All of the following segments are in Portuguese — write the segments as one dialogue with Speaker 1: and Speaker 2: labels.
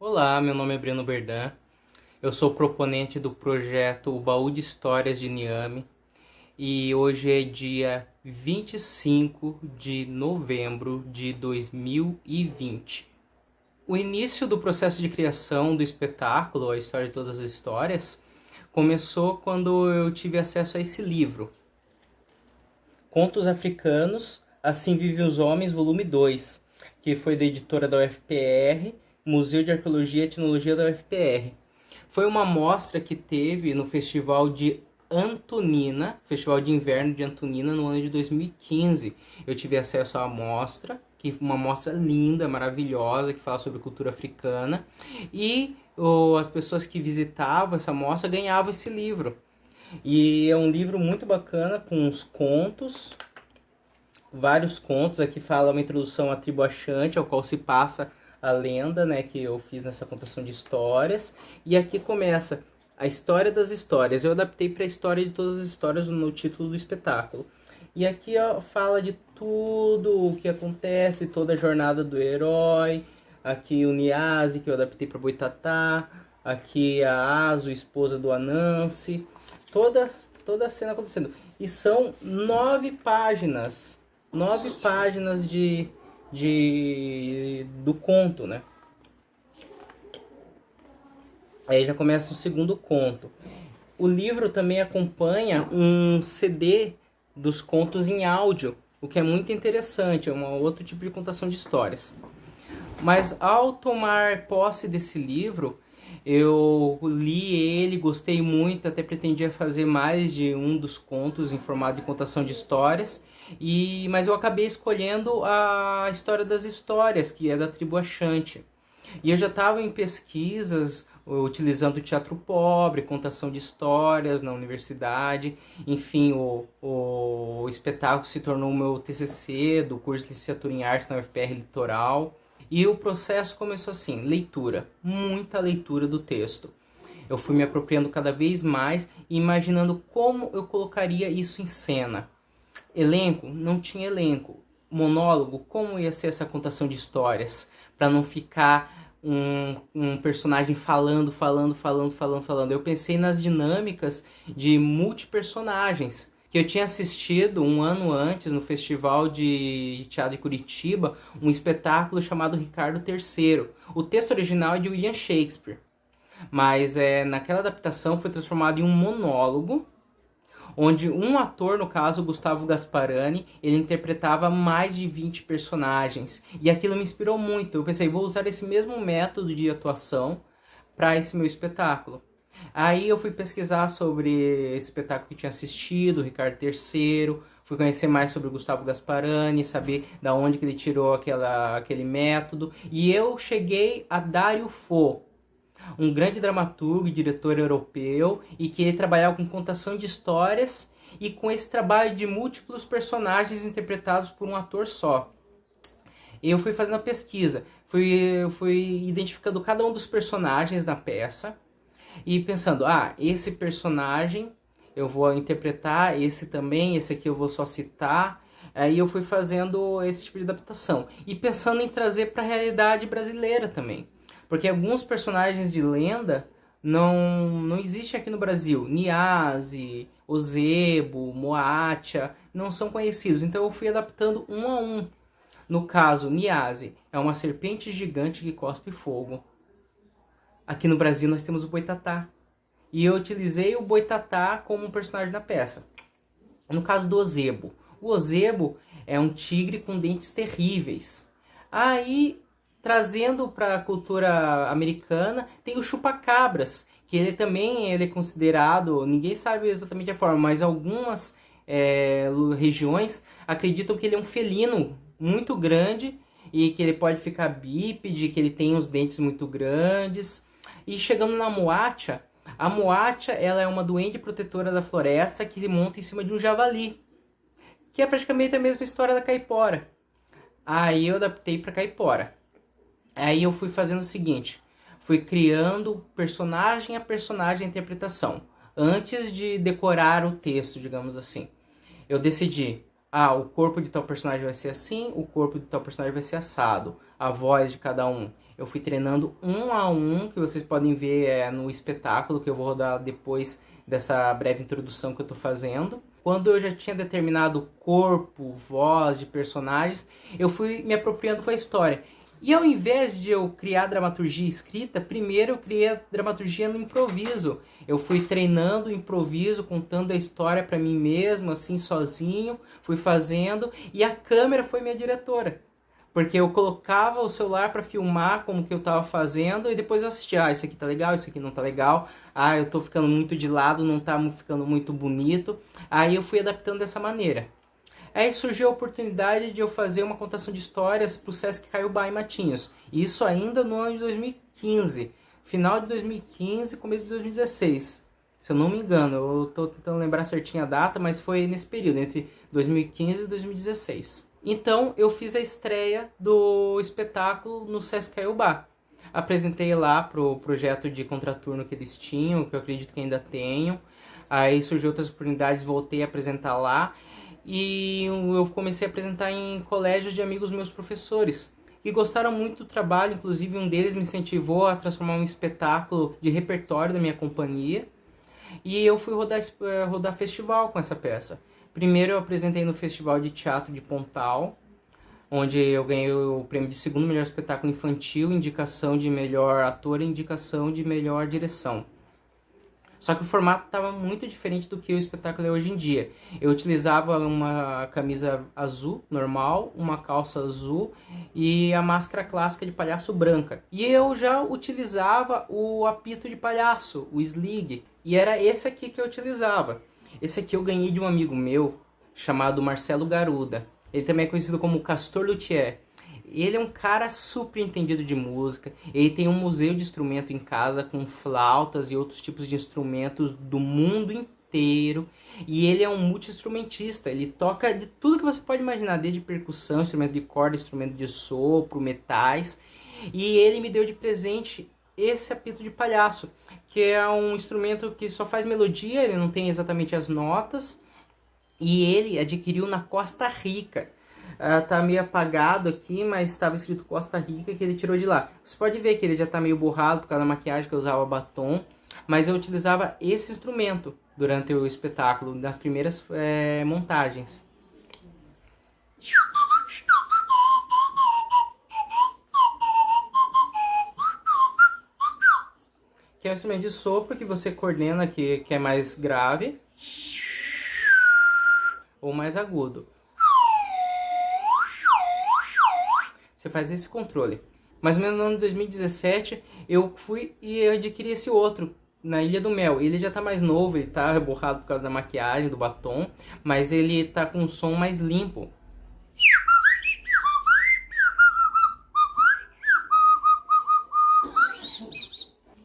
Speaker 1: Olá, meu nome é Breno Berdan. Eu sou proponente do projeto O Baú de Histórias de Niame e hoje é dia 25 de novembro de 2020. O início do processo de criação do espetáculo, A História de Todas as Histórias, começou quando eu tive acesso a esse livro, Contos Africanos, Assim Vivem os Homens, volume 2, que foi da editora da UFPR, Museu de Arqueologia e Etnologia da UFPR. Foi uma mostra que teve no Festival de Antonina, Festival de Inverno de Antonina, no ano de 2015. Eu tive acesso à mostra, que uma mostra linda, maravilhosa, que fala sobre cultura africana. E as pessoas que visitavam essa mostra ganhavam esse livro. E é um livro muito bacana, com uns contos, vários contos. Aqui fala uma introdução à tribo Achante, ao qual se passa a lenda, né, que eu fiz nessa contação de histórias. E aqui começa a história das histórias. Eu adaptei para a história de todas as histórias no título do espetáculo. E aqui ó, fala de tudo o que acontece, toda a jornada do herói. Aqui o Niazi, que eu adaptei para Boitatá. Aqui a Aso, esposa do Anansi. Toda a cena acontecendo. E são 9 páginas. 9 páginas do conto, né? Aí já começa o segundo conto. O livro também acompanha um CD dos contos em áudio, o que é muito interessante, é um outro tipo de contação de histórias. Mas ao tomar posse desse livro, eu li ele, gostei muito, até pretendia fazer mais de um dos contos em formato de contação de histórias, mas eu acabei escolhendo a História das Histórias, que é da tribo Achante. E eu já estava em pesquisas utilizando o teatro pobre, contação de histórias na universidade. Enfim, o espetáculo se tornou o meu TCC do curso de licenciatura em arte na UFPR Litoral. E o processo começou assim, leitura, muita leitura do texto. Eu fui me apropriando cada vez mais e imaginando como eu colocaria isso em cena. Elenco? Não tinha elenco. Monólogo? Como ia ser essa contação de histórias? Para não ficar um personagem falando. Eu pensei nas dinâmicas de multipersonagens, que eu tinha assistido um ano antes no Festival de Teatro de Curitiba, um espetáculo chamado Ricardo III. O texto original é de William Shakespeare, mas naquela adaptação foi transformado em um monólogo, onde um ator, no caso Gustavo Gasparani, ele interpretava mais de 20 personagens. E aquilo me inspirou muito. Eu pensei, vou usar esse mesmo método de atuação para esse meu espetáculo. Aí eu fui pesquisar sobre esse espetáculo que eu tinha assistido, Ricardo III, fui conhecer mais sobre o Gustavo Gasparani, saber da onde que ele tirou aquele método. E eu cheguei a Dario Fo, um grande dramaturgo e diretor europeu, e que ele trabalhava com contação de histórias e com esse trabalho de múltiplos personagens interpretados por um ator só. Eu fui fazendo a pesquisa, fui identificando cada um dos personagens da peça e pensando, esse personagem eu vou interpretar, esse também, esse aqui eu vou só citar. Aí eu fui fazendo esse tipo de adaptação e pensando em trazer para a realidade brasileira também. Porque alguns personagens de lenda não existem aqui no Brasil. Niazi, Ozebo, Moatia, não são conhecidos. Então eu fui adaptando um a um. No caso, Niazi é uma serpente gigante que cospe fogo. Aqui no Brasil nós temos o Boitatá. E eu utilizei o Boitatá como um personagem na peça. No caso do Ozebo. O Ozebo é um tigre com dentes terríveis. Aí, trazendo para a cultura americana, tem o chupacabras, que ele também é considerado, ninguém sabe exatamente a forma, mas algumas regiões acreditam que ele é um felino muito grande e que ele pode ficar bípede, que ele tem os dentes muito grandes. E chegando na Moatia, a Moatia ela é uma duende protetora da floresta que monta em cima de um javali, que é praticamente a mesma história da caipora. Aí eu adaptei para caipora. Aí eu fui fazendo o seguinte, fui criando personagem a personagem a interpretação, antes de decorar o texto, digamos assim. Eu decidi, o corpo de tal personagem vai ser assim, o corpo de tal personagem vai ser assado, a voz de cada um. Eu fui treinando um a um, que vocês podem ver no espetáculo que eu vou rodar depois dessa breve introdução que eu tô fazendo. Quando eu já tinha determinado corpo, voz de personagens, eu fui me apropriando com a história. E ao invés de eu criar dramaturgia escrita, primeiro eu criei a dramaturgia no improviso. Eu fui treinando o improviso, contando a história para mim mesmo, assim, sozinho, fui fazendo, e a câmera foi minha diretora. Porque eu colocava o celular para filmar como que eu tava fazendo e depois eu assistia, isso aqui tá legal, isso aqui não tá legal, eu tô ficando muito de lado, não tá ficando muito bonito. Aí eu fui adaptando dessa maneira. Aí surgiu a oportunidade de eu fazer uma contação de histórias pro Sesc Caiobá em Matinhos. Isso ainda no ano de 2015. Final de 2015, começo de 2016. Se eu não me engano, eu tô tentando lembrar certinho a data, mas foi nesse período, entre 2015 e 2016. Então, eu fiz a estreia do espetáculo no Sesc Caiobá. Apresentei lá pro projeto de contraturno que eles tinham, que eu acredito que ainda tenham. Aí surgiu outras oportunidades, voltei a apresentar lá. E eu comecei a apresentar em colégios de amigos meus professores, que gostaram muito do trabalho, inclusive um deles me incentivou a transformar um espetáculo de repertório da minha companhia. E eu fui rodar festival com essa peça. Primeiro eu apresentei no Festival de Teatro de Pontal, onde eu ganhei o prêmio de segundo melhor espetáculo infantil, indicação de melhor ator e indicação de melhor direção. Só que o formato estava muito diferente do que o espetáculo é hoje em dia. Eu utilizava uma camisa azul, normal, uma calça azul e a máscara clássica de palhaço branca. E eu já utilizava o apito de palhaço, o slig, e era esse aqui que eu utilizava. Esse aqui eu ganhei de um amigo meu, chamado Marcelo Garuda. Ele também é conhecido como Castor Luthier. Ele é um cara super entendido de música. Ele tem um museu de instrumento em casa com flautas e outros tipos de instrumentos do mundo inteiro. E ele é um multi-instrumentista. Ele toca de tudo que você pode imaginar, desde percussão, instrumento de corda, instrumento de sopro, metais. E ele me deu de presente esse apito de palhaço, que é um instrumento que só faz melodia, ele não tem exatamente as notas. E ele adquiriu na Costa Rica. Tá meio apagado aqui, mas estava escrito Costa Rica, que ele tirou de lá. Você pode ver que ele já tá meio borrado por causa da maquiagem, que eu usava batom. Mas eu utilizava esse instrumento durante o espetáculo, nas primeiras montagens. Que é um instrumento de sopro que você coordena, que é mais grave ou mais agudo. Você faz esse controle. Mais ou menos no ano de 2017, eu fui e adquiri esse outro, na Ilha do Mel. Ele já tá mais novo, ele tá borrado por causa da maquiagem, do batom, mas ele tá com um som mais limpo.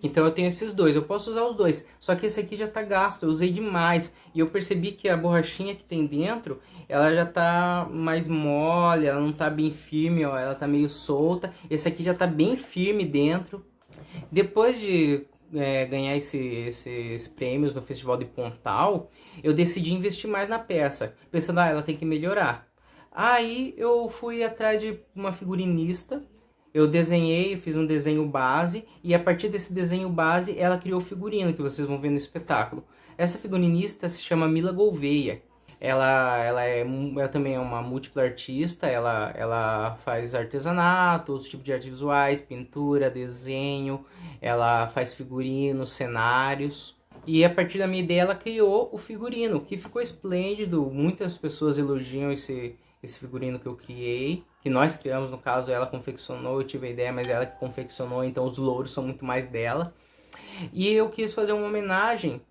Speaker 1: Então eu tenho esses dois, eu posso usar os dois, só que esse aqui já tá gasto, eu usei demais. E eu percebi que a borrachinha que tem dentro, ela já tá mais mole, ela não tá bem firme, ó, ela tá meio solta. Esse aqui já tá bem firme dentro. Depois de ganhar esses prêmios no Festival de Pontal, eu decidi investir mais na peça, pensando, ela tem que melhorar. Aí eu fui atrás de uma figurinista. Eu desenhei, fiz um desenho base e a partir desse desenho base ela criou o figurino que vocês vão ver no espetáculo. Essa figurinista se chama Mila Gouveia. Ela também é uma múltipla artista, ela faz artesanato, outros tipos de artes visuais, pintura, desenho, ela faz figurinos, cenários. E a partir da minha ideia ela criou o figurino, que ficou esplêndido, muitas pessoas elogiam esse figurino que eu criei, que nós criamos, no caso ela confeccionou, eu tive a ideia, mas ela que confeccionou, então os louros são muito mais dela. E eu quis fazer uma homenagem,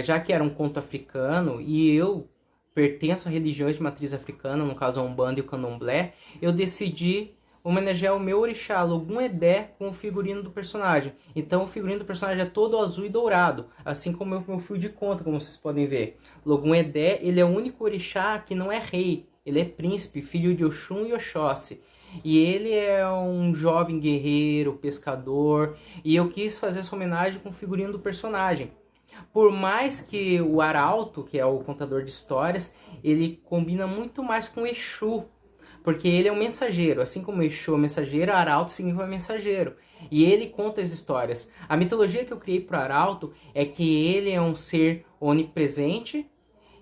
Speaker 1: já que era um conto africano, e eu pertenço a religiões de matriz africana, no caso a Umbanda e o Candomblé, eu decidi homenagear o meu orixá, Logum Edé, com o figurino do personagem. Então o figurino do personagem é todo azul e dourado, assim como o meu fio de conta, como vocês podem ver. Logum Edé, ele é o único orixá que não é rei. Ele é príncipe, filho de Oxum e Oxóssi. E ele é um jovem guerreiro, pescador. E eu quis fazer essa homenagem com o figurino do personagem. Por mais que o Arauto, que é o contador de histórias, ele combina muito mais com Exu. porque ele é um mensageiro, assim como Exu é mensageiro, Arauto significa mensageiro. E ele conta as histórias. A mitologia que eu criei para o Arauto é que ele é um ser onipresente,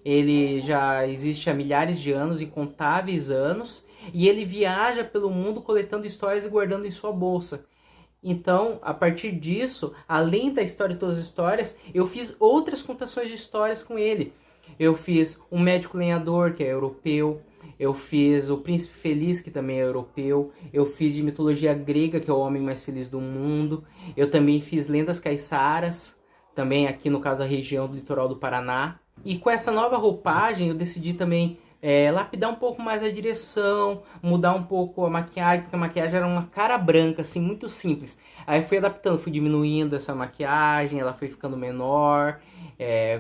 Speaker 1: ele já existe há milhares de anos, incontáveis anos, e ele viaja pelo mundo coletando histórias e guardando em sua bolsa. Então, a partir disso, além da história de todas as histórias, eu fiz outras contações de histórias com ele. Eu fiz um médico lenhador, que é europeu. Eu fiz o Príncipe Feliz, que também é europeu. Eu fiz de mitologia grega, que é o homem mais feliz do mundo. Eu também fiz lendas caiçaras, também aqui no caso a região do litoral do Paraná. E com essa nova roupagem eu decidi também lapidar um pouco mais a direção, mudar um pouco a maquiagem, porque a maquiagem era uma cara branca, assim, muito simples. Aí fui adaptando, fui diminuindo essa maquiagem, ela foi ficando menor,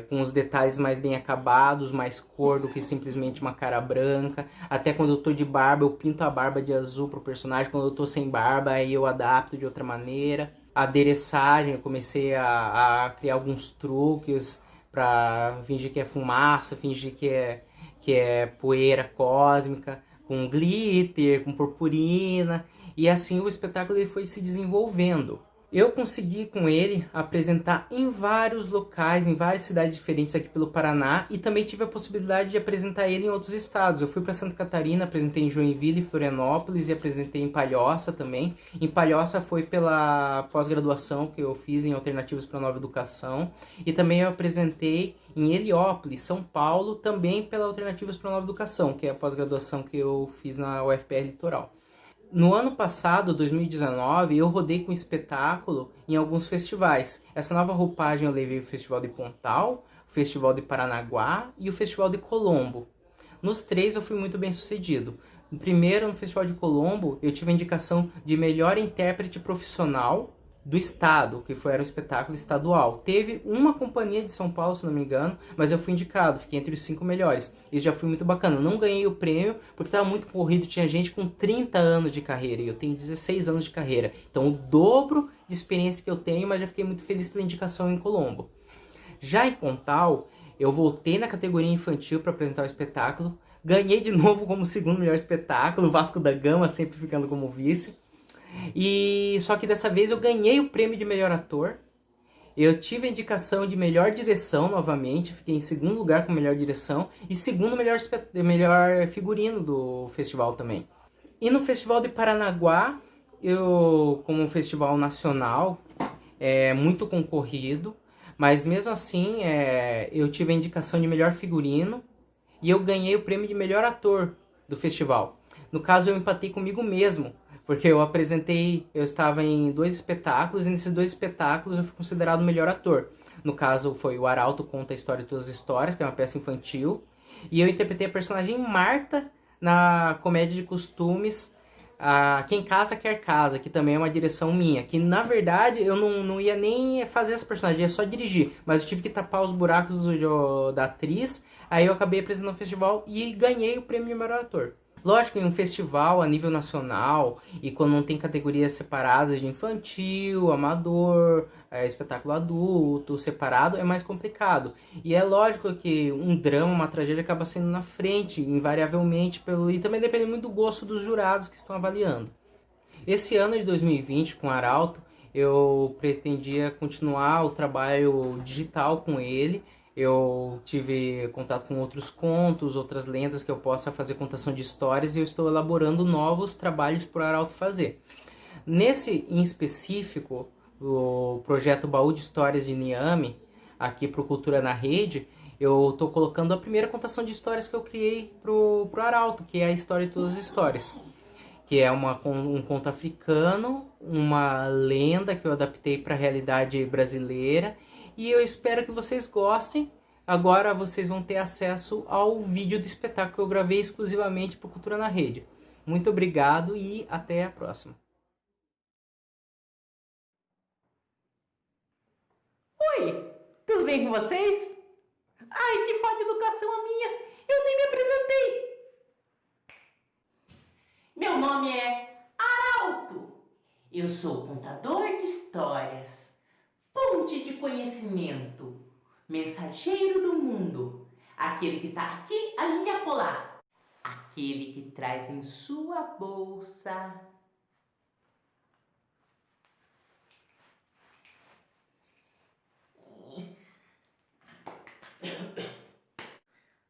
Speaker 1: com os detalhes mais bem acabados, mais cor do que simplesmente uma cara branca. Até quando eu tô de barba, eu pinto a barba de azul pro personagem, quando eu tô sem barba, aí eu adapto de outra maneira. A adereçagem, eu comecei a criar alguns truques pra fingir que é fumaça, fingir que é poeira cósmica, com glitter, com purpurina, e assim o espetáculo ele foi se desenvolvendo. Eu consegui com ele apresentar em vários locais, em várias cidades diferentes aqui pelo Paraná, e também tive a possibilidade de apresentar ele em outros estados. Eu fui para Santa Catarina, apresentei em Joinville, Florianópolis e apresentei em Palhoça também. Em Palhoça foi pela pós-graduação que eu fiz em Alternativas para a Nova Educação, e também eu apresentei em Heliópolis, São Paulo, também pela Alternativas para a Nova Educação, que é a pós-graduação que eu fiz na UFPR Litoral. No ano passado, 2019, eu rodei com espetáculo em alguns festivais. Essa nova roupagem eu levei o Festival de Pontal, o Festival de Paranaguá e o Festival de Colombo. Nos três eu fui muito bem sucedido. Primeiro, no Festival de Colombo, eu tive a indicação de melhor intérprete profissional do estado, que era um espetáculo estadual. Teve uma companhia de São Paulo, se não me engano, mas eu fui indicado, fiquei entre os 5 melhores. Isso já foi muito bacana. Não ganhei o prêmio porque estava muito corrido, tinha gente com 30 anos de carreira e eu tenho 16 anos de carreira. Então o dobro de experiência que eu tenho, mas já fiquei muito feliz pela indicação em Colombo. Já em Pontal, eu voltei na categoria infantil para apresentar o espetáculo, ganhei de novo como segundo melhor espetáculo, Vasco da Gama sempre ficando como vice. E só que dessa vez eu ganhei o prêmio de melhor ator. Eu tive a indicação de melhor direção novamente, fiquei em segundo lugar com melhor direção e segundo melhor figurino do festival também. E no Festival de Paranaguá, eu como um festival nacional, é muito concorrido, mas mesmo assim eu tive a indicação de melhor figurino e eu ganhei o prêmio de melhor ator do festival. No caso, eu empatei comigo mesmo, porque eu estava em 2 espetáculos, e nesses 2 espetáculos eu fui considerado o melhor ator. No caso, foi o Arauto Conta a História de Todas as Histórias, que é uma peça infantil, e eu interpretei a personagem Marta na comédia de costumes Quem Casa Quer Casa, que também é uma direção minha, que na verdade eu não ia nem fazer essa personagem, ia só dirigir, mas eu tive que tapar os buracos da atriz, aí eu acabei apresentando o festival e ganhei o prêmio de melhor ator. Lógico, em um festival a nível nacional, e quando não tem categorias separadas de infantil, amador, espetáculo adulto, separado, é mais complicado. E é lógico que um drama, uma tragédia acaba sendo na frente, invariavelmente, e também depende muito do gosto dos jurados que estão avaliando. Esse ano de 2020, com o Arauto, eu pretendia continuar o trabalho digital com ele. Eu tive contato com outros contos, outras lendas que eu possa fazer contação de histórias e eu estou elaborando novos trabalhos para o Arauto fazer. Nesse em específico, o projeto Baú de Histórias de Niame, aqui para o Cultura na Rede, eu estou colocando a primeira contação de histórias que eu criei para o Arauto, que é a História de Todas as Histórias, que é um conto africano, uma lenda que eu adaptei para a realidade brasileira, e eu espero que vocês gostem. Agora vocês vão ter acesso ao vídeo do espetáculo que eu gravei exclusivamente para Cultura na Rede. Muito obrigado e até a próxima.
Speaker 2: Oi, tudo bem com vocês? Ai, que falta de educação a minha! Eu nem me apresentei! Meu nome é Arauto. Eu sou contador de histórias, fonte de conhecimento, mensageiro do mundo, aquele que está aqui, ali e acolá. aquele que traz em sua bolsa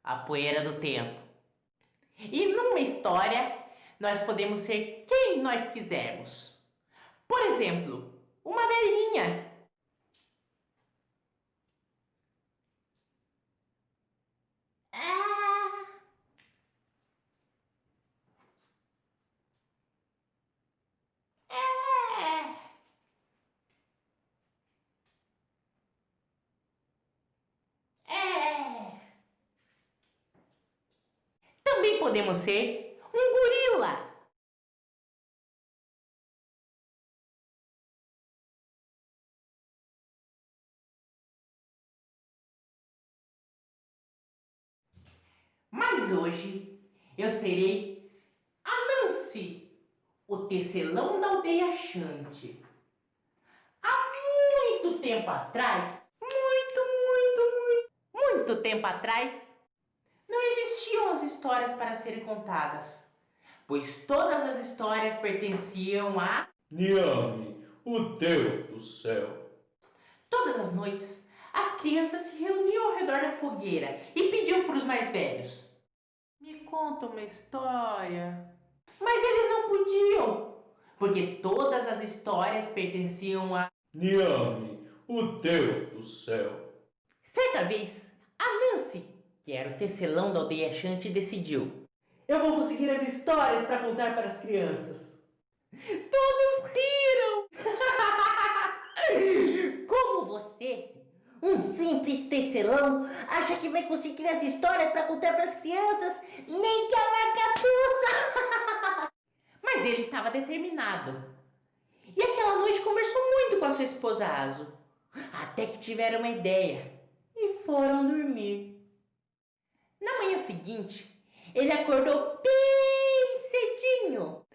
Speaker 2: a poeira do tempo. E numa história, nós podemos ser quem nós quisermos. Por exemplo, uma velhinha. Ah, é, é. Também podemos ser um gorila. Mas hoje eu serei a Nancy, o tecelão da aldeia Xante. Há muito tempo atrás, muito tempo atrás, não existiam as histórias para serem contadas, pois todas as histórias pertenciam a...
Speaker 3: Niame, o Deus do céu.
Speaker 2: Todas as noites, as crianças se reuniam ao redor da fogueira e pediam para os mais velhos: me conta uma história. Mas eles não podiam, porque todas as histórias pertenciam a...
Speaker 3: Niame, o Deus do céu.
Speaker 2: Certa vez, a Nancy, que era o tecelão da aldeia Xante, decidiu: eu vou conseguir as histórias para contar para as crianças. Todos riram! Como você, um simples tecelão, acha que vai conseguir as histórias para contar para as crianças? Nem que a lagartuça! Mas ele estava determinado. E aquela noite conversou muito com a sua esposa Aso, até que tiveram uma ideia e foram dormir. Na manhã seguinte, ele acordou bem cedinho,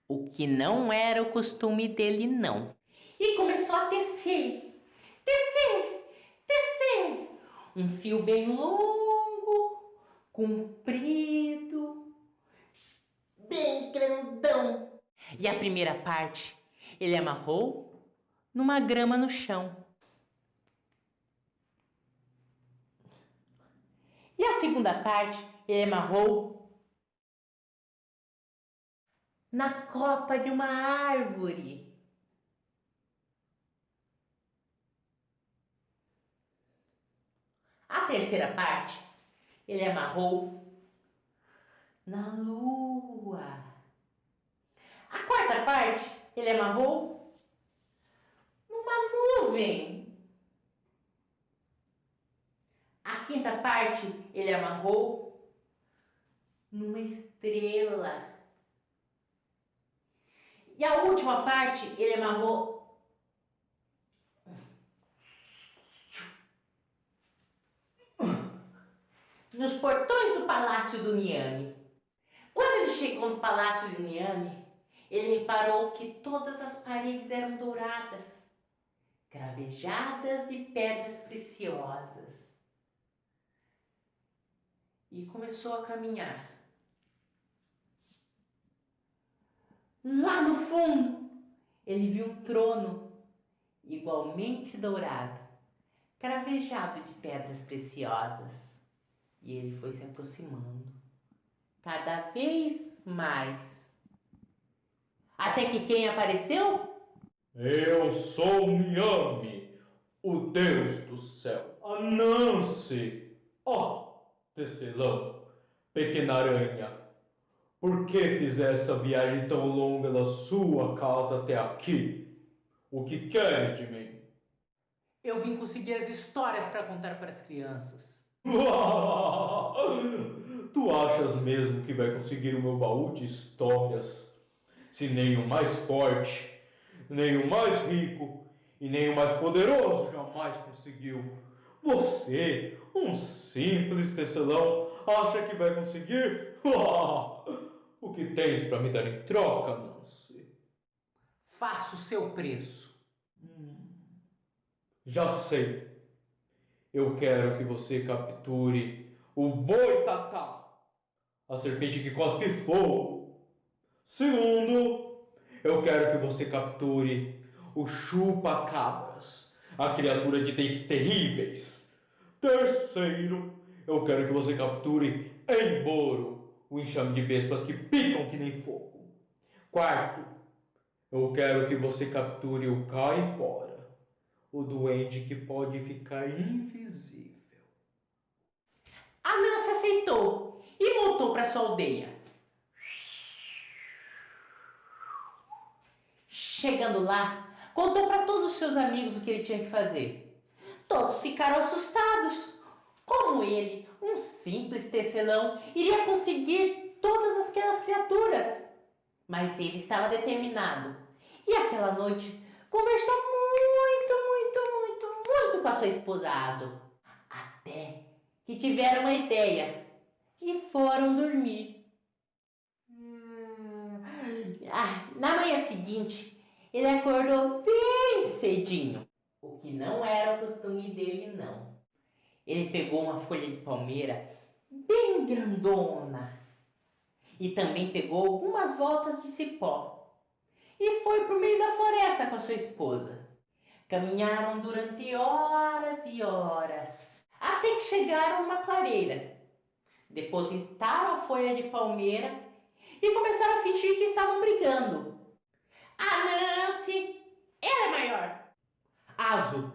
Speaker 2: o que não era o costume dele não, e começou a tecer, um fio bem longo, comprido, bem grandão. E a primeira parte ele amarrou numa grama no chão. E a segunda parte ele amarrou na copa de uma árvore. A terceira parte ele amarrou na lua. A quarta parte ele amarrou numa nuvem. A quinta parte ele amarrou numa estrela. E a última parte ele amarrou nos portões do palácio do Niame. Quando ele chegou no palácio do Niame, ele reparou que todas as paredes eram douradas, cravejadas de pedras preciosas. E começou a caminhar. Lá no fundo, ele viu um trono igualmente dourado, cravejado de pedras preciosas. E ele foi se aproximando cada vez mais. Até que quem apareceu?
Speaker 3: Eu sou Niame, o Deus do céu. A Nancy, ó, tecelão, pequena aranha. Por que fizer essa viagem tão longa da sua casa até aqui? O que queres de mim?
Speaker 2: Eu vim conseguir as histórias para contar para as crianças.
Speaker 3: Tu achas mesmo que vai conseguir o meu baú de histórias? Se nem o mais forte, nem o mais rico e nem o mais poderoso jamais conseguiu. Você, um simples tecelão, acha que vai conseguir? O que tens para me dar em troca, Nancy?
Speaker 2: Faça o seu preço.
Speaker 3: Já sei. Eu quero que você capture o Boitatá, a serpente que cospe fogo. Segundo, eu quero que você capture o chupa-cabras, a criatura de dentes terríveis. Terceiro, eu quero que você capture Emboro, o enxame de vespas que picam que nem fogo. Quarto, eu quero que você capture o Caipora, o duende que pode ficar invisível.
Speaker 2: A Nancy aceitou e voltou para sua aldeia. Chegando lá, contou para todos os seus amigos o que ele tinha que fazer. Todos ficaram assustados. Como ele, um simples tecelão, iria conseguir todas aquelas criaturas? Mas ele estava determinado. E aquela noite conversou muito com a sua esposa Azo. Até que tiveram uma ideia e foram dormir. Na manhã seguinte, ele acordou bem cedinho, o que não era o costume dele, não. Ele pegou uma folha de palmeira bem grandona e também pegou algumas voltas de cipó e foi para o meio da floresta com a sua esposa. Caminharam durante horas e horas, até que chegaram a uma clareira. Depositaram a folha de palmeira e começaram a fingir que estavam brigando. A Nancy, ela é maior. Azo,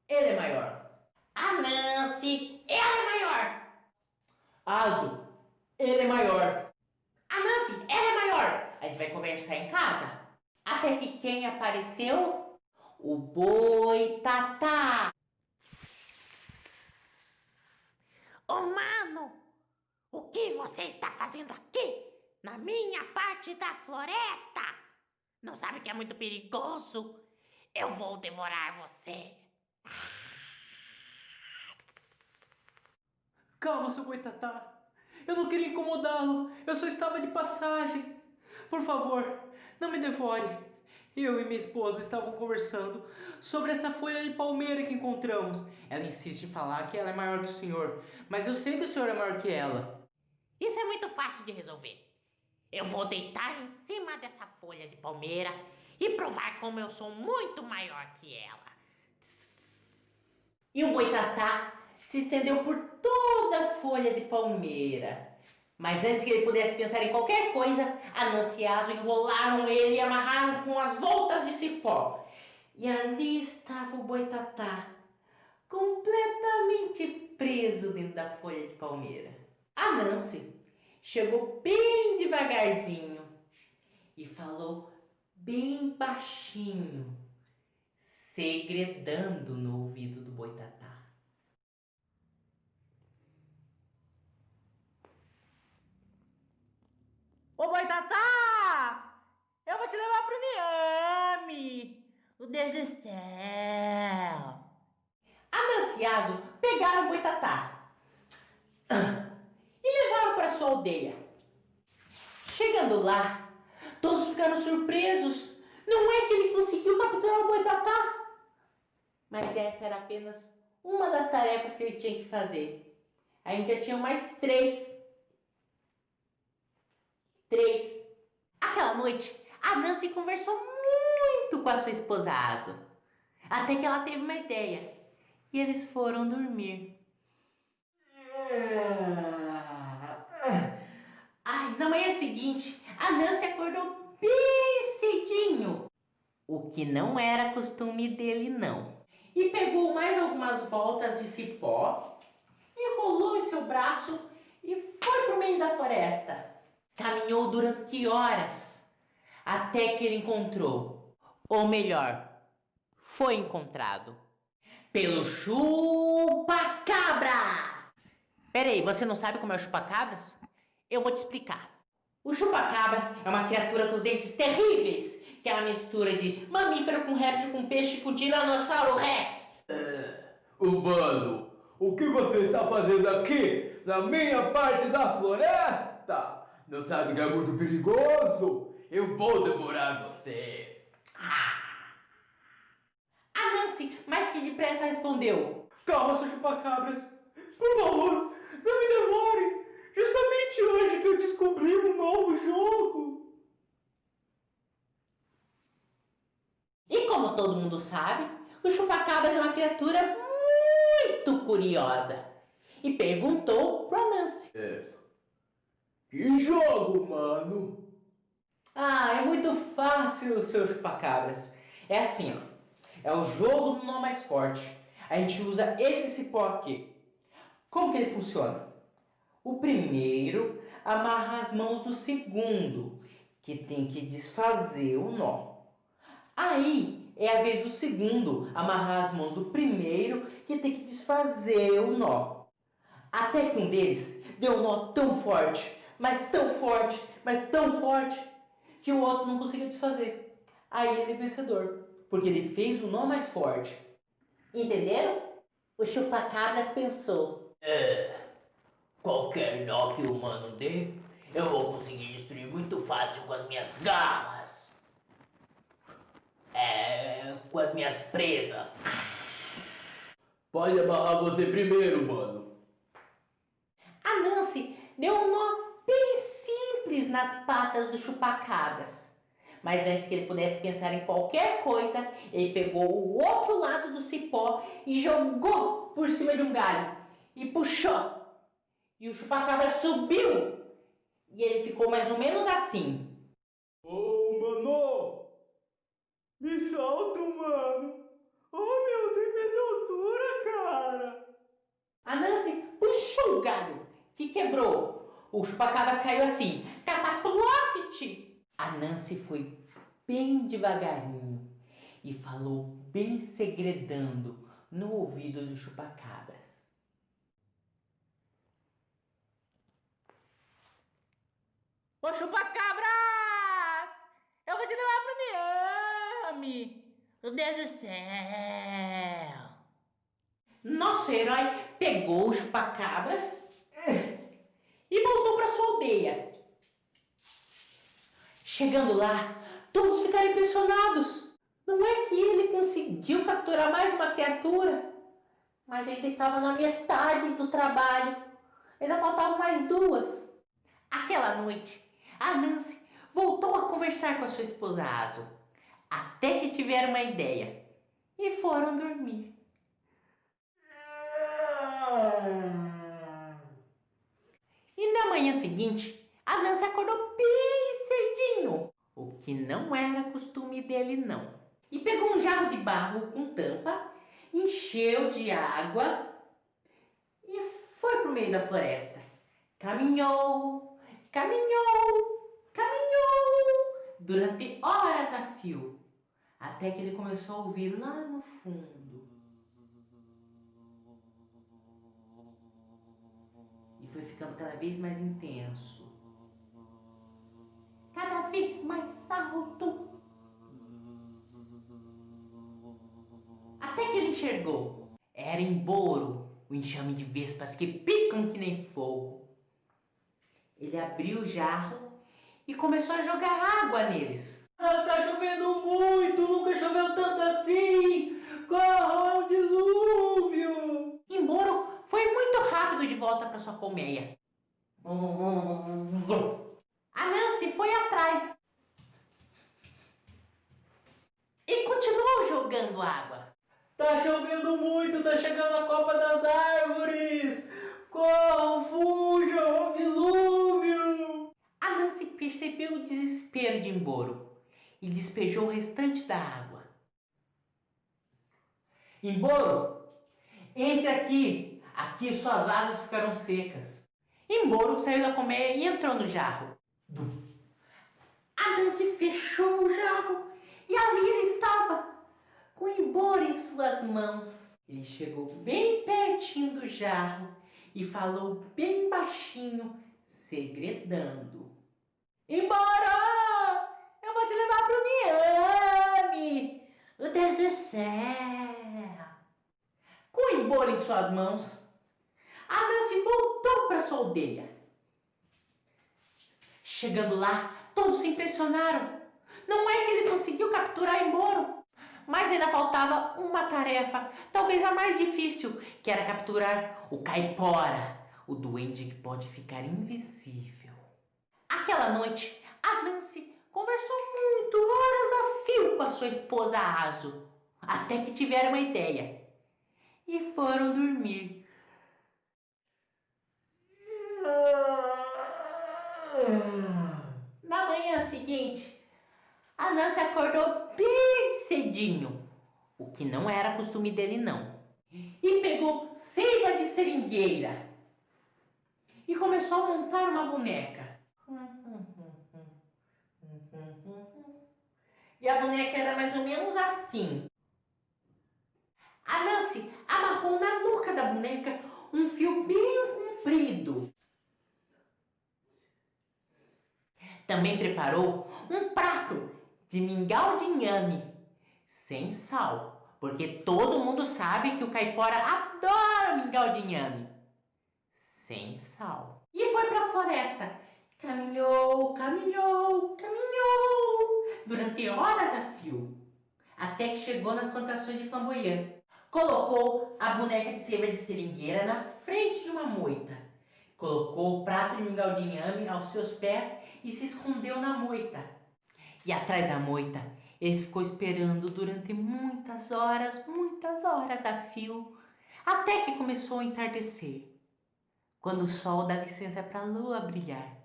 Speaker 2: ele é maior. A Nancy, ela é maior. Azo, ele é maior. A Nancy, ela é maior. A gente vai conversar em casa. Até que quem apareceu? O Boitatá.
Speaker 4: Ô mano, o que você está fazendo aqui? Na minha parte da floresta? Não sabe que é muito perigoso? Eu vou devorar você.
Speaker 1: Calma, seu Boitatá. Eu não queria incomodá-lo. Eu só estava de passagem. Por favor, não me devore. Eu e minha esposa estavam conversando sobre essa folha de palmeira que encontramos. Ela insiste em falar que ela é maior que o senhor, mas eu sei que o senhor é maior que ela.
Speaker 4: Isso é muito fácil de resolver. Eu vou deitar em cima dessa folha de palmeira e provar como eu sou muito maior que ela.
Speaker 2: E o Boitatá se estendeu por toda a folha de palmeira. Mas antes que ele pudesse pensar em qualquer coisa, a Nancy e Azo enrolaram ele e amarraram com as voltas de cipó. E ali estava o Boitatá, completamente preso dentro da folha de palmeira. A Nancy chegou bem devagarzinho e falou bem baixinho, segredando no ouvido do Boitatá.
Speaker 4: Ô Boitatá! Eu vou te levar pro Niame! Meu Deus do céu!
Speaker 2: A Nancy e Azo pegaram o Boitatá e levaram para sua aldeia. Chegando lá, todos ficaram surpresos. Não é que ele conseguiu capturar o Boitatá, mas essa era apenas uma das tarefas que ele tinha que fazer. Ainda tinham mais três. Aquela noite, a Nancy conversou muito com a sua esposa Azo, até que ela teve uma ideia e eles foram dormir. Na manhã seguinte, a Nancy acordou bem cedinho, o que não era costume dele, não. E pegou mais algumas voltas de cipó, enrolou em seu braço e foi para o meio da floresta. Caminhou durante horas, até que ele encontrou, ou melhor, foi encontrado, pelo chupa-cabras. Peraí, você não sabe como é o chupa-cabras? Eu vou te explicar. O chupa-cabras é uma criatura com os dentes terríveis, que é uma mistura de mamífero com réptil, com peixe, com tiranossauro rex.
Speaker 3: Humano, o que você está fazendo aqui, na minha parte da floresta? Não sabe que é muito perigoso? Eu vou devorar você.
Speaker 2: A Nancy, mais que depressa, respondeu:
Speaker 1: Calma, seu chupacabras. Por favor, não me devore. Justamente
Speaker 3: somente hoje que eu descobri um novo jogo.
Speaker 2: E como todo mundo sabe, o chupacabras é uma criatura muito curiosa e perguntou pro Anansi.
Speaker 3: Que jogo, mano?
Speaker 1: Ah, é muito fácil, seu chupacabras. É assim, ó. É o jogo do nó mais forte. A gente usa esse cipó aqui. Como que ele funciona? O primeiro amarra as mãos do segundo, que tem que desfazer o nó. Aí é a vez do segundo amarrar as mãos do primeiro, que tem que desfazer o nó. Até que um deles deu um nó tão forte, mas tão forte, mas tão forte, que o outro não conseguiu desfazer. Aí ele é vencedor, porque ele fez o nó mais forte.
Speaker 2: Entenderam? O chupacabras pensou.
Speaker 5: Qualquer nó que o humano dê, eu vou conseguir destruir muito fácil com as minhas garras. Com as minhas presas.
Speaker 3: Pode amarrar você primeiro, mano.
Speaker 2: A Nancy deu um nó bem simples nas patas do chupacabras. Mas antes que ele pudesse pensar em qualquer coisa, ele pegou o outro lado do cipó e jogou por cima de um galho. E puxou. E o chupacabra subiu. E ele ficou mais ou menos assim.
Speaker 3: Ô, mano! Me solta, mano! Oh, meu, tem medo de altura, cara!
Speaker 2: A Nancy puxou o galho, que quebrou. O chupacabras caiu assim. Cataploft! A Nancy foi bem devagarinho e falou bem segredando no ouvido do chupacabras.
Speaker 4: Ô chupacabras! Eu vou te levar pro Miami! Meu Deus do céu!
Speaker 2: Nosso herói pegou o chupacabras e voltou para sua aldeia. Chegando lá, todos ficaram impressionados. Não é que ele conseguiu capturar mais uma criatura, mas ainda estava na metade do trabalho. Ainda faltavam mais duas. Aquela noite, a Nancy voltou a conversar com a sua esposa Azo, até que tiveram uma ideia e foram dormir. E na manhã seguinte, a Nancy acordou bem cedinho, o que não era costume dele não. E pegou um jarro de barro com tampa, encheu de água e foi pro meio da floresta. Caminhou, caminhou, caminhou, durante horas a fio, até que ele começou a ouvir lá no fundo. E foi ficando cada vez mais intenso. Cada vez mais alto. Até que ele enxergou. Era Emboro, o enxame de vespas que picam que nem fogo. Ele abriu o jarro e começou a jogar água neles.
Speaker 1: Está chovendo muito, nunca choveu tanto assim. Corra, é um dilúvio.
Speaker 2: Emboro foi muito rápido de volta para sua colmeia. A Nancy foi atrás e continuou jogando água.
Speaker 1: Tá chovendo muito, tá chegando a copa das árvores. Corram, fujam, é um dilúvio.
Speaker 2: A Nancy percebeu o desespero de Emboro e despejou o restante da água.
Speaker 1: Emboro, entre aqui. Aqui suas asas ficarão secas.
Speaker 2: Emboro saiu da colmeia e entrou no jarro. A Nancy fechou o jarro e ali ele estava, com Emboro em suas mãos. Ele chegou bem pertinho do jarro e falou bem baixinho, segredando. Embora! Eu vou te levar pro Miami! Meu Deus do céu! Com Embora em suas mãos, a Nancy voltou para sua aldeia. Chegando lá, todos se impressionaram. Não é que ele conseguiu capturar Emboro, mas ainda faltava uma tarefa, talvez a mais difícil, que era capturar o Caipora, o duende que pode ficar invisível. Aquela noite, a Nancy conversou muito horas a fio com a sua esposa Azo, até que tiveram uma ideia e foram dormir. Na manhã seguinte, a Nancy acordou bem cedinho, o que não era costume dele não, e pegou seiva de seringueira e começou a montar uma boneca. E a boneca era mais ou menos assim. A Nancy amarrou na nuca da boneca um fio bem comprido. Também preparou um prato de mingau de inhame, sem sal, porque todo mundo sabe que o caipora adora mingau de inhame, sem sal. E foi para a floresta. Caminhou, caminhou, caminhou, durante horas a fio, até que chegou nas plantações de flamboyant. Colocou a boneca de seiva de seringueira na frente de uma moita. Colocou o prato de mingau de inhame aos seus pés e se escondeu na moita. E atrás da moita, ele ficou esperando durante muitas horas a fio, até que começou a entardecer, quando o sol dá licença para a lua brilhar.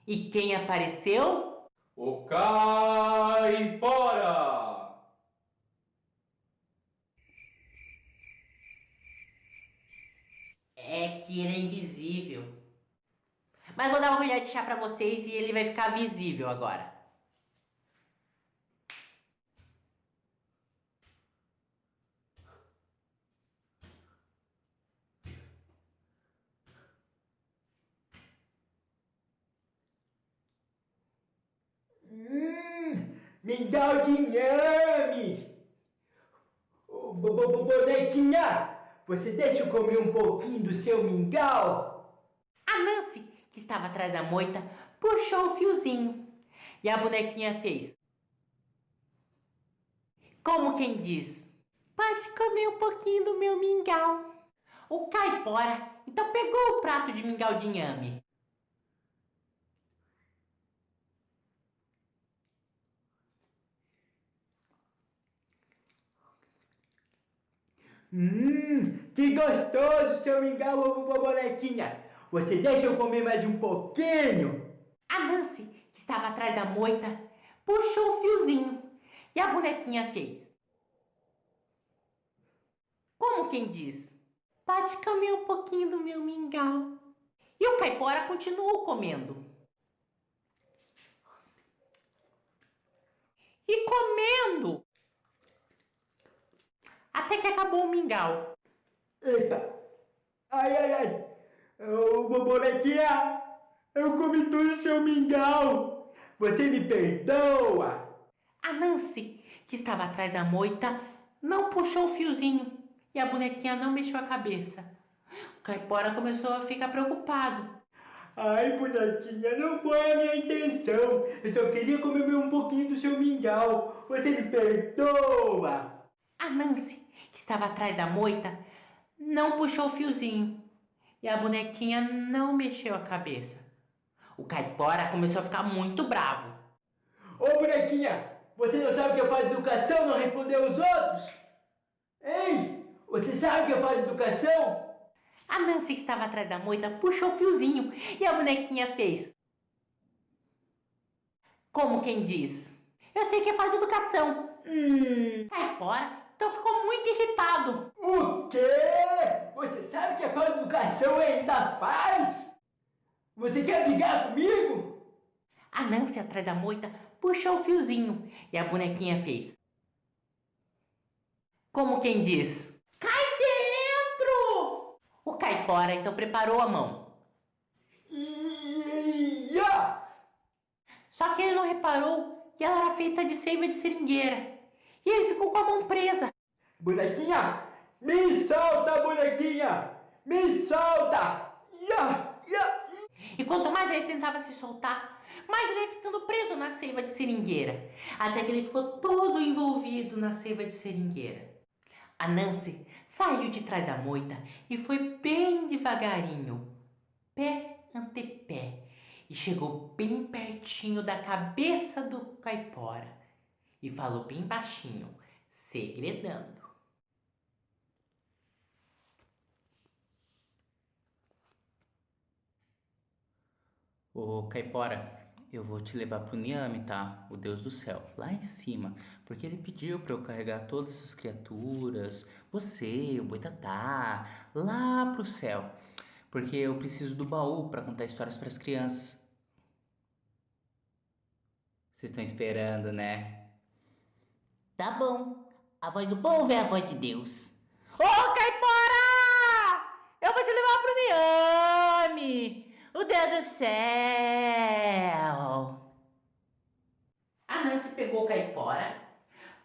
Speaker 2: E quem apareceu?
Speaker 3: O caipora!
Speaker 2: É que ele é invisível. Mas vou dar uma colher de chá para vocês e ele vai ficar visível agora.
Speaker 6: Mingau de inhame! Bonequinha, você deixa eu comer um pouquinho do seu mingau?
Speaker 2: A Nancy, que estava atrás da moita, puxou o fiozinho. E a bonequinha fez como quem diz: pode comer um pouquinho do meu mingau. O caipora então pegou o prato de mingau de inhame.
Speaker 6: Que gostoso seu mingau, bonequinha! Você deixa eu comer mais um pouquinho?
Speaker 2: A Nancy, que estava atrás da moita, puxou o fiozinho. E a bonequinha fez como quem diz: pode comer um pouquinho do meu mingau. E o caipora continuou comendo. E comendo, até que acabou o mingau.
Speaker 6: Eita! Ai! Ô, bonequinha! Eu comi todo o seu mingau! Você me perdoa?
Speaker 2: A Nancy, que estava atrás da moita, não puxou o fiozinho e a bonequinha não mexeu a cabeça. O caipora começou a ficar preocupado.
Speaker 6: Ai, bonequinha, não foi a minha intenção. Eu só queria comer um pouquinho do seu mingau. Você me perdoa?
Speaker 2: A Nancy, que estava atrás da moita, não puxou o fiozinho e a bonequinha não mexeu a cabeça. O caipora começou a ficar muito bravo.
Speaker 6: Ô, bonequinha, você não sabe que eu faço educação, não respondeu os outros? Ei, você sabe que eu faço educação?
Speaker 2: A Nancy, que estava atrás da moita, puxou o fiozinho e a bonequinha fez como quem diz: eu sei que é falta de educação. Caipora então ficou muito irritado.
Speaker 6: O quê? Você sabe que a falta de educação ainda faz? Você quer brigar comigo?
Speaker 2: A Nancy, atrás da moita, puxou o fiozinho e a bonequinha fez como quem diz: cai dentro! O caipora então preparou a mão.
Speaker 6: Ia!
Speaker 2: Só que ele não reparou que ela era feita de seiva de seringueira. E ele ficou com a mão presa.
Speaker 6: Bonequinha, me solta, bonequinha! Me solta! Ia!
Speaker 2: E quanto mais ele tentava se soltar, mais ele ia ficando preso na seiva de seringueira. Até que ele ficou todo envolvido na seiva de seringueira. A Nancy saiu de trás da moita e foi bem devagarinho pé ante pé e chegou bem pertinho da cabeça do caipora e falou bem baixinho, segredando.
Speaker 1: Ô, Caipora, eu vou te levar pro Niame, tá? O Deus do céu, lá em cima. Porque ele pediu pra eu carregar todas essas criaturas, você, o Boitatá, lá pro céu. Porque eu preciso do baú pra contar histórias pras crianças. Vocês estão esperando, né?
Speaker 2: Tá bom, a voz do povo é a voz de Deus.
Speaker 4: Ô, Caipora! Eu vou te levar pro Niame, o Deus do céu.
Speaker 2: A Nancy pegou o caipora,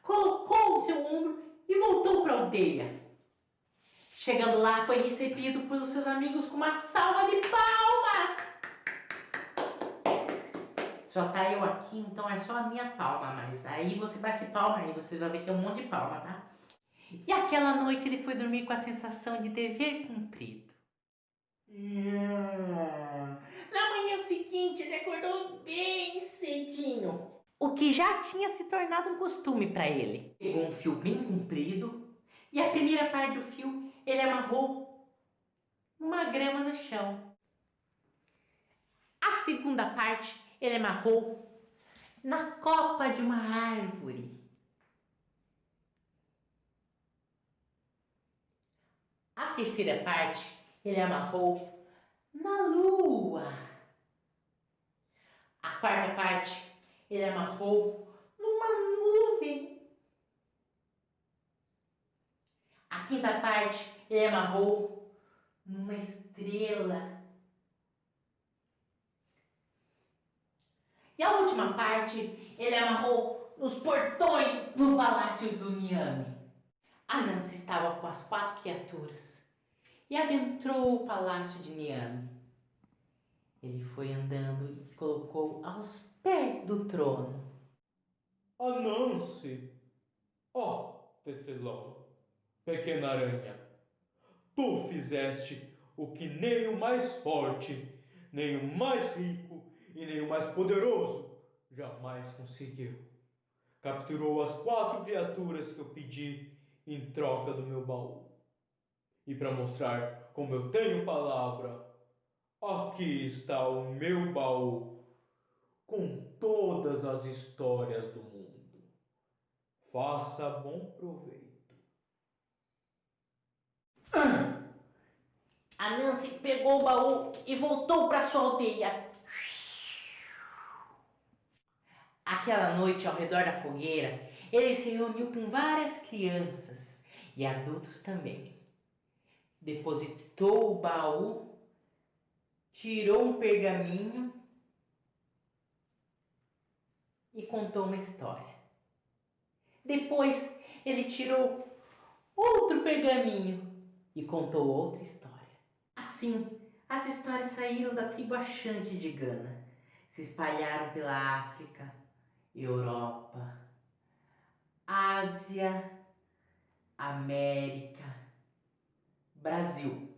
Speaker 2: colocou o seu ombro e voltou para a aldeia. Chegando lá, foi recebido pelos seus amigos com uma salva de palmas. Só tá eu aqui, então é só a minha palma, mas aí você bate palma, aí você vai ver que é um monte de palma, tá? E aquela noite ele foi dormir com a sensação de dever cumprido. Na manhã seguinte, ele acordou bem cedinho, o que já tinha se tornado um costume para ele. Pegou um fio bem comprido e a primeira parte do fio ele amarrou numa grama no chão. A segunda parte ele amarrou na copa de uma árvore. A terceira parte ele amarrou na lua. A quarta parte ele amarrou numa nuvem. A quinta parte ele amarrou numa estrela. E a última parte ele amarrou nos portões do palácio do Niame. A Nancy estava com as 4 criaturas e adentrou o palácio de Niame. Ele foi andando e colocou aos pés do trono.
Speaker 3: Anansi! Ó, tecelão, pequena aranha, tu fizeste o que nem o mais forte, nem o mais rico e nem o mais poderoso jamais conseguiu. Capturou as 4 criaturas que eu pedi em troca do meu baú. E para mostrar como eu tenho palavra, aqui está o meu baú com todas as histórias do mundo. Faça bom proveito.
Speaker 2: A Nancy pegou o baú e voltou para sua aldeia. Aquela noite, ao redor da fogueira, ele se reuniu com várias crianças e adultos também. Depositou o baú, tirou um pergaminho e contou uma história. Depois, ele tirou outro pergaminho e contou outra história. Assim, as histórias saíram da tribo Achante de Gana, se espalharam pela África, Europa, Ásia, América, Brasil,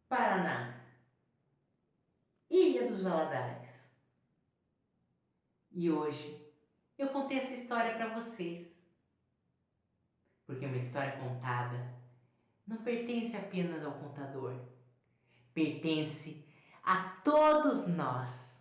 Speaker 2: Paraná, Ilha dos Valadares. E hoje eu contei essa história para vocês, porque uma história contada não pertence apenas ao contador, pertence a todos nós.